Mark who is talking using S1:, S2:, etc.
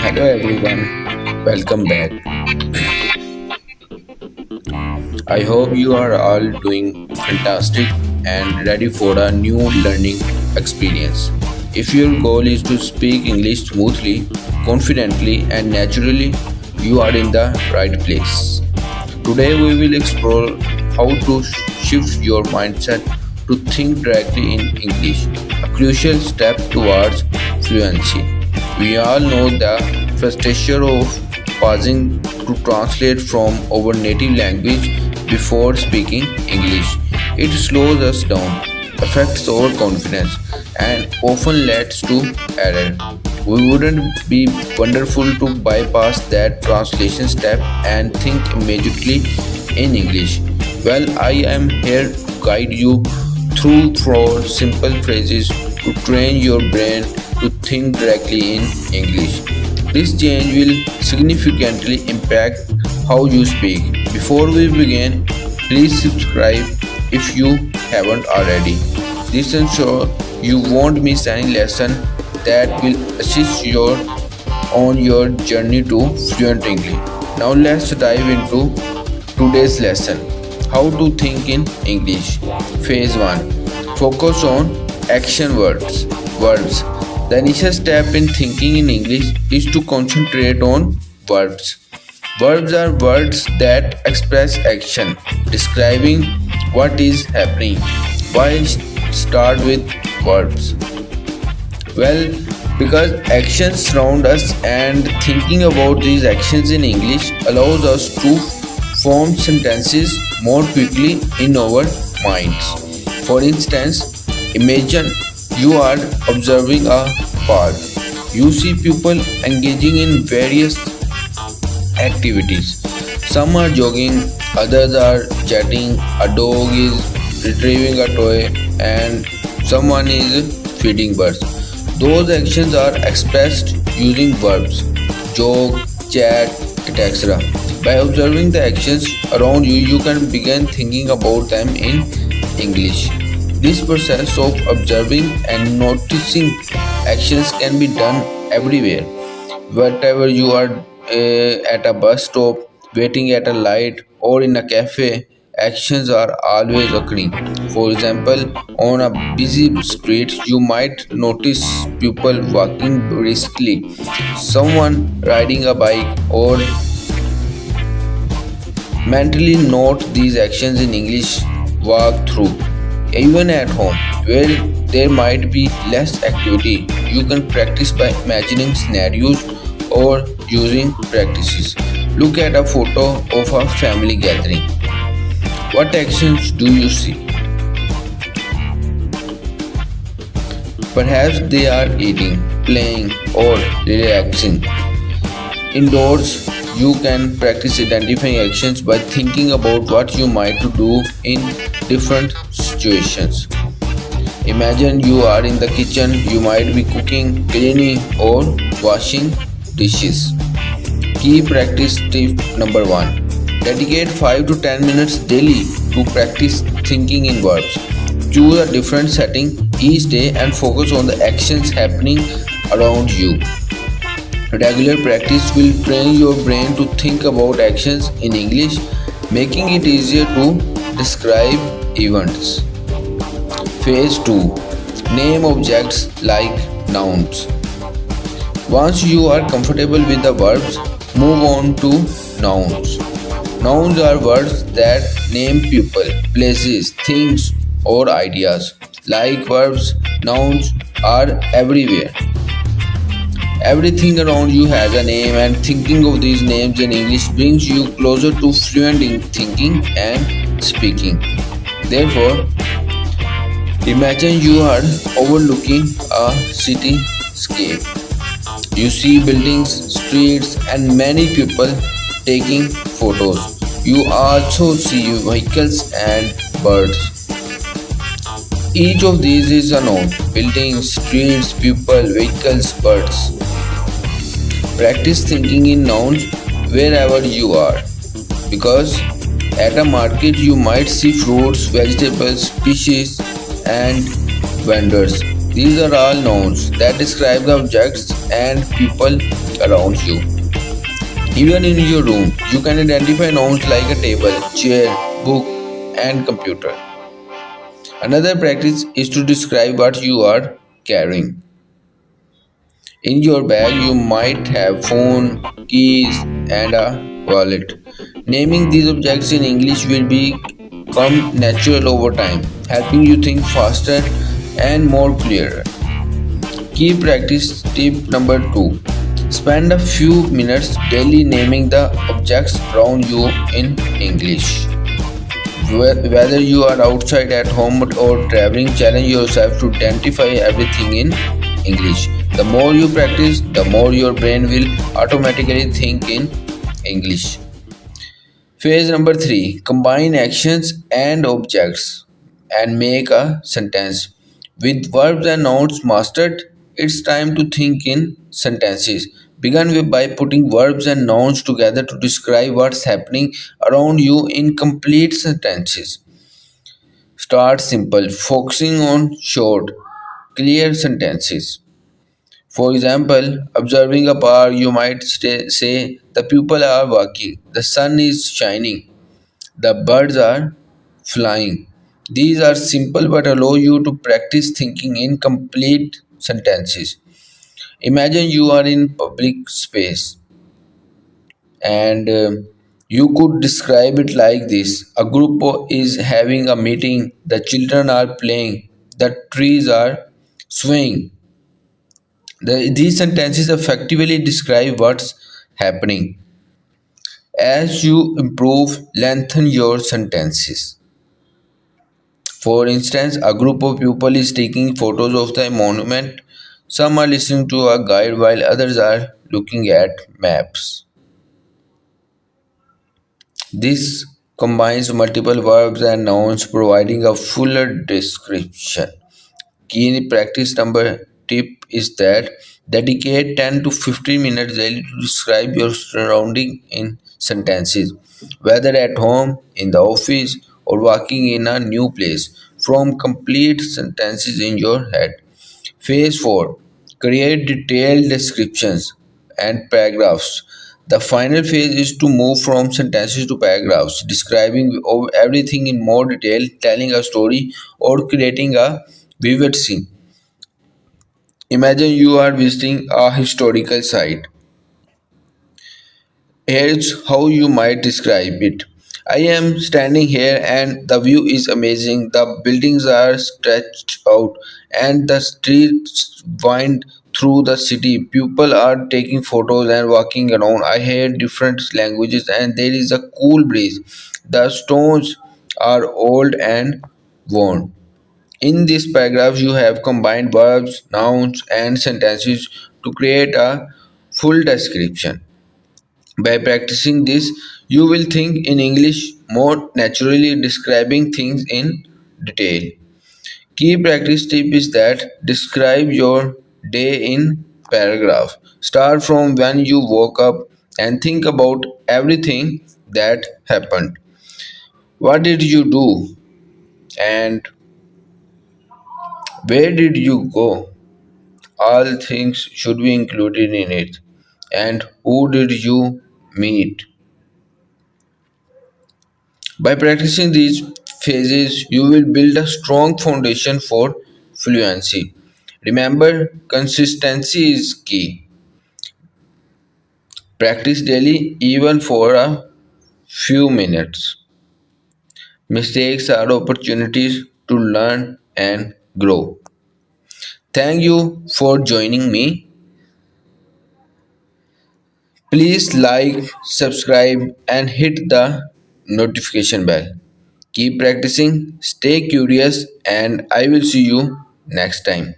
S1: Hello everyone, welcome back. I hope you are all doing fantastic and ready for a new learning experience. If your goal is to speak English smoothly, confidently, and naturally, you are in the right place. Today we will explore how to shift your mindset to think directly in English, a crucial step towards fluency. We all know the frustration of pausing to translate from our native language before speaking English. It slows us down, affects our confidence, and often leads to error. We wouldn't be wonderful to bypass that translation step and think immediately in English. Well, I am here to guide you through four simple phrases to train your brain to think directly in English. This change will significantly impact how you speak. Before we begin, please subscribe if you haven't already. This ensures you won't miss any lesson that will assist you on your journey to fluent English. Now let's dive into today's lesson. How to think in English. Phase 1. Focus on action words. Verbs. The initial step in thinking in English is to concentrate on verbs. Verbs are words that express action, describing what is happening. Why start with verbs? Well, because actions surround us and thinking about these actions in English allows us to form sentences more quickly in our minds. For instance, imagine you are observing a park. You see people engaging in various activities. Some are jogging, others are chatting, a dog is retrieving a toy, and someone is feeding birds. Those actions are expressed using verbs jog, chat, etc. By observing the actions around you, you can begin thinking about them in English. This process of observing and noticing actions can be done everywhere. Wherever you are at a bus stop, waiting at a light, or in a cafe, actions are always occurring. For example, on a busy street, you might notice people walking briskly, someone riding a bike, or mentally note these actions in English walk through. Even at home, where there might be less activity, you can practice by imagining scenarios or using practices. Look at a photo of a family gathering. What actions do you see? Perhaps they are eating, playing, or relaxing. Indoors, you can practice identifying actions by thinking about what you might do in different situations. Imagine you are in the kitchen, you might be cooking, cleaning, or washing dishes. Key practice tip number 1. Dedicate 5 to 10 minutes daily to practice thinking in verbs. Choose a different setting each day and focus on the actions happening around you. Regular practice will train your brain to think about actions in English, making it easier to describe events. Phase 2. Name objects like nouns. Once you are comfortable with the verbs, move on to nouns. Nouns are words that name people, places, things, or ideas. Like verbs, nouns are everywhere. Everything around you has a name, and thinking of these names in English brings you closer to fluent in thinking and speaking. Therefore, imagine you are overlooking a cityscape. You see buildings, streets, and many people taking photos. You also see vehicles and birds. Each of these is a noun: buildings, streets, people, vehicles, birds. Practice thinking in nouns wherever you are, because at a market you might see fruits, vegetables, fishes, and vendors. These are all nouns that describe the objects and people around you. Even in your room, you can identify nouns like a table, chair, book, and computer. Another practice is to describe what you are carrying. In your bag, you might have phone, keys, and a wallet. Naming these objects in English will become natural over time, helping you think faster and more clearer. Key practice tip number 2. Spend a few minutes daily naming the objects around you in English. Whether you are outside at home or traveling, challenge yourself to identify everything in English. The more you practice, the more your brain will automatically think in English. Phase number 3. Combine actions and objects and make a sentence. With verbs and nouns mastered, it's time to think in sentences. By putting verbs and nouns together to describe what's happening around you in complete sentences. Start simple, focusing on short, clear sentences. For example, observing a park, you might say, the people are walking, the sun is shining, the birds are flying. These are simple but allow you to practice thinking in complete sentences. Imagine you are in public space and you could describe it like this: a group is having a meeting, the children are playing, the trees are swaying. These sentences effectively describe what's happening. As you improve, lengthen your sentences. For instance, a group of people is taking photos of the monument. Some are listening to a guide while others are looking at maps. This combines multiple verbs and nouns, providing a fuller description. Key practice number tip is that dedicate 10 to 15 minutes daily to describe your surrounding in sentences, whether at home, in the office, or walking in a new place. From complete sentences in your head. Phase 4. Create detailed descriptions and paragraphs. The final phase is to move from sentences to paragraphs, describing everything in more detail, telling a story, or creating a vivid scene. Imagine you are visiting a historical site. Here's how you might describe it. I am standing here and the view is amazing. The buildings are stretched out and the streets wind through the city. People are taking photos and walking around. I hear different languages and there is a cool breeze. The stones are old and worn. In this paragraph, you have combined verbs, nouns, and sentences to create a full description. By practicing this, you will think in English more naturally, describing things in detail. Key practice tip is that describe your day in paragraph. Start from when you woke up and think about everything that happened. What did you do? And where did you go? All things should be included in it. And who did you meet? By practicing these phases, you will build a strong foundation for fluency. Remember, consistency is key. Practice daily, even for a few minutes. Mistakes are opportunities to learn and grow. Thank you for joining me. Please like, subscribe, and hit the notification bell. Keep practicing, stay curious, and I will see you next time.